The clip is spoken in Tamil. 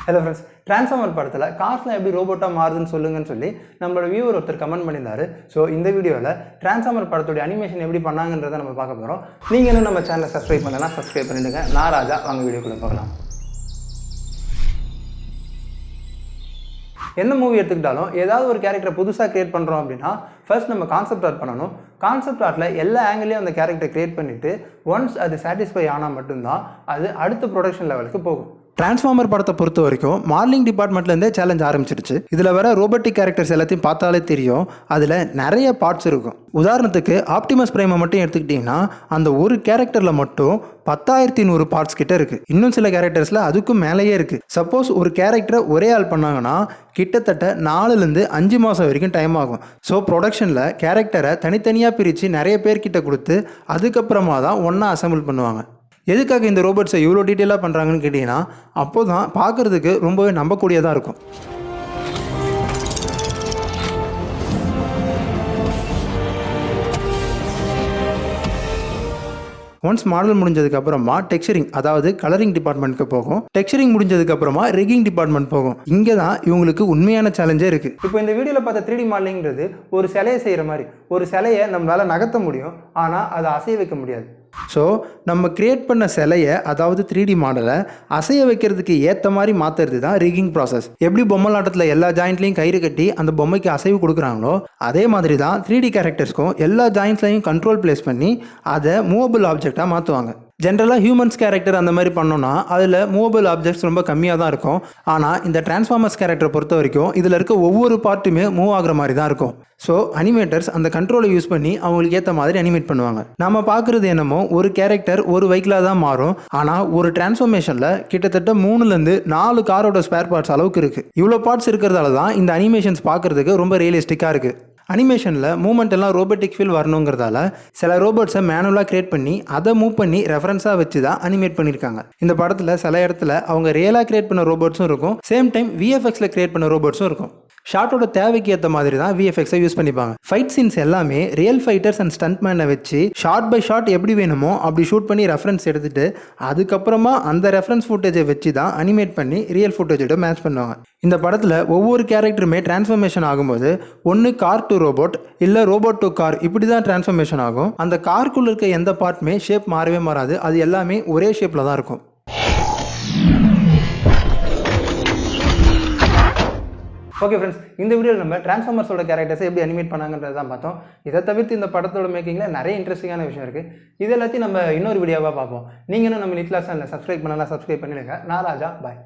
ஹலோ ஃப்ரெண்ட்ஸ், டிரான்ஸ்ஃபார்மர் படத்தில் கார்ஸ்லாம் எப்படி ரோபோட்டாக மாறுதுன்னு சொல்லுங்கன்னு சொல்லி நம்மளோட வியூவர் ஒருத்தர் கமெண்ட் பண்ணியிருந்தாரு. ஸோ இந்த வீடியோவில் டிரான்ஸ்ஃபார்மர் படத்துடைய அனிமேஷன் எப்படி பண்ணாங்கன்றதை நம்ம பார்க்க போகிறோம். நீங்கள் இன்னும் நம்ம சேனலை சப்ஸ்கிரைப் பண்ணலாம், சப்ஸ்கிரைப் பண்ணிவிடுங்க. நான் ராஜா, வாங்க வீடியோக்குள்ளே பார்க்கலாம். எந்த மூவி எடுத்துக்கிட்டாலும் ஏதாவது ஒரு கேரக்டரை புதுசாக கிரியேட் பண்ணுறோம் அப்படின்னா ஃபர்ஸ்ட் நம்ம கான்செப்ட் ஆர்ட் பண்ணணும். கான்செப்ட் ஆர்ட்டில் எல்லா ஆங்கிலையும் அந்த கேரக்டரை கிரியேட் பண்ணிவிட்டு ஒன்ஸ் அது சாட்டிஸ்ஃபை ஆனால் மட்டும்தான் அது அடுத்த ப்ரொடக்ஷன் லெவலுக்கு போகும். டிரான்ஸ்ஃபார்மர் படத்தை பொறுத்த வரைக்கும் மாடலிங் டிபார்ட்மெண்ட்லேருந்தே சேலஞ்ச் ஆரம்பிச்சிருச்சு. இதில் வர ரோபோட்டிக் கேரக்டர்ஸ் எல்லாத்தையும் பார்த்தாலே தெரியும், அதில் நிறைய பார்ட்ஸ் இருக்கும். உதாரணத்துக்கு ஆப்டிமஸ் பிரைமை மட்டும் எடுத்துக்கிட்டிங்கன்னா அந்த ஒரு கேரக்டரில் மட்டும் 10,100 பார்ட்ஸ் கிட்ட இருக்குது. இன்னும் சில கேரக்டர்ஸில் அதுக்கும் மேலேயே இருக்குது. சப்போஸ் ஒரு கேரக்டரை ஒரே ஆள் பண்ணாங்கன்னா கிட்டத்தட்ட 4லேருந்து 5 மாதம் வரைக்கும் டைம் ஆகும். ஸோ ப்ரொடக்ஷனில் கேரக்டரை தனித்தனியாக பிரித்து நிறைய பேர்கிட்ட கொடுத்து அதுக்கப்புறமா தான் ஒன்றா அசம்பிள் பண்ணுவாங்க. எதுக்காக இந்த ரோபோட்ஸை இவ்வளோ டீட்டெயிலாக பண்ணுறாங்கன்னு கேட்டிங்கன்னா அப்போ தான் பார்க்குறதுக்கு ரொம்பவே நம்பக்கூடியதாக இருக்கும். ஒன்ஸ் மாடல் முடிஞ்சதுக்கப்புறமா டெக்ஸ்சரிங், அதாவது கலரிங் டிபார்ட்மெண்ட்டுக்கு போகும். டெக்ஸ்சரிங் முடிஞ்சதுக்கப்புறமா ரிகிங் டிபார்ட்மெண்ட் போகும். இங்கே தான் இவங்களுக்கு உண்மையான சேலஞ்சே இருக்குது. இப்போ இந்த வீடியோவில் பார்த்த 3D மாடலிங்கிறது ஒரு சிலையை செய்கிற மாதிரி. ஒரு சிலையை நம்மளால் நகர்த்த முடியும், ஆனால் அதை அசைய வைக்க முடியாது. ஸோ நம்ம கிரியேட் பண்ண சிலையை, அதாவது 3D மாடலை அசைய வைக்கிறதுக்கு ஏற்ற மாதிரி மாற்றுறது தான் ரிகிங் ப்ராசஸ். எப்படி பொம்மலாட்டத்தில் எல்லா ஜாயிண்ட்லையும் கயிறு கட்டி அந்த பொம்மைக்கு அசைவு கொடுக்குறாங்களோ அதே மாதிரி தான் 3D கேரக்டர்ஸ்க்கும் எல்லா ஜாயிண்ட்ஸ்லையும் கண்ட்ரோல் பிளேஸ் பண்ணி அதை மூவபிள் ஆப்ஜெக்டாக மாற்றுவாங்க. ஜென்ரலாக ஹியூமன்ஸ் கேரக்டர் அந்த மாதிரி பண்ணோன்னா அதில் மூவபிள் ஆப்ஜெக்ட்ஸ் ரொம்ப கம்மியாக தான் இருக்கும். ஆனால் இந்த டிரான்ஸ்ஃபார்மர்ஸ் கேரக்டரை பொறுத்த வரைக்கும் இதில் இருக்க ஒவ்வொரு பார்ட்டுமே மூவ் ஆகிற மாதிரி தான் இருக்கும். ஸோ அனிமேட்டர்ஸ் அந்த கண்ட்ரோலை யூஸ் பண்ணி அவங்களுக்கு ஏற்ற மாதிரி அனிமேட் பண்ணுவாங்க. நம்ம பார்க்குறது என்னமோ ஒரு கேரக்டர் ஒரு வெஹிக்கிளாக தான் மாறும். ஆனால் ஒரு டிரான்ஸ்ஃபார்மேஷனில் கிட்டத்தட்ட 3லேருந்து 4 காரோட ஸ்பேர் பார்ட்ஸ் அளவுக்கு இருக்குது. இவ்வளோ பார்ட்ஸ் இருக்கிறதால தான் இந்த அனிமேஷன்ஸ் பார்க்குறதுக்கு ரொம்ப ரியலிஸ்டிக்காக இருக்குது. அனிமேஷனில் மூவ்மெண்ட் எல்லாம் ரோபோட்டிக் ஃபீல் வரணுங்கிறதால சில ரோபோட்ஸை மேனுவலாக கிரியேட் பண்ணி அதை மூவ் பண்ணி ரெஃபரன்ஸாக வச்சு தான் அனிமேட் பண்ணியிருக்காங்க. இந்த படத்தில் சில இடத்துல அவங்க ரியலாக கிரியேட் பண்ண ரோபோட்ஸும் இருக்கும், சேம் டைம் விஎஃப்எக்ஸில் கிரியேட் பண்ண ரோபோட்ஸும் இருக்கும். ஷார்ட்டோட தேவைக்கு ஏற்ற மாதிரி தான் விஎஃப்எக்ஸை யூஸ் பண்ணிப்பாங்க. ஃபைட் சீன்ஸ் எல்லாமே ரியல் ஃபைட்டர்ஸ் அண்ட் ஸ்டண்ட் மேனை வச்சு ஷார்ட் பை ஷார்ட் எப்படி வேணுமோ அப்படி ஷூட் பண்ணி ரெஃபரன்ஸ் எடுத்துகிட்டு அதுக்கப்புறமா அந்த ரெஃபரன்ஸ் ஃபுட்டேஜை வச்சு தான் அனிமேட் பண்ணி ரியல் ஃபுட்டேஜோட மேட்ச் பண்ணுவாங்க. இந்த படத்தில் ஒவ்வொரு கேரக்டருமே டிரான்ஸ்ஃபர்மேஷன் ஆகும்போது ஒன்று கார் டு ரோபோட், இல்லை ரோபோட் டு கார், இப்படி தான் டிரான்ஸ்ஃபர்மேஷன் ஆகும். அந்த காருக்குள்ள இருக்க எந்த பார்ட்டுமே ஷேப் மாறவே மாறாது, அது எல்லாமே ஒரே ஷேப்பில் தான் இருக்கும். ஓகே ஃப்ரெண்ட்ஸ், இந்த வீடியோவில் நம்ம டிரான்ஸ்ஃபார்மர்ஸோட கேரக்டர்ஸை எப்படி அனிமேட் பண்ணாங்கன்றதை தான் பார்த்தோம். இதை தவிர்த்து இந்த படத்தோட மேக்கிங்கில் நிறைய இன்ட்ரெஸ்டிங்கான விஷயம் இருக்குது. இது எல்லாத்தையும் நம்ம இன்னொரு வீடியோவாக பார்ப்போம். நீங்களும் நம்ம லிட்லா சேனலை சப்ஸ்கிரைப் பண்ணலாம், சப்ஸ்கிரைப் பண்ணிடுங்க. நான் ராஜா, பாய்.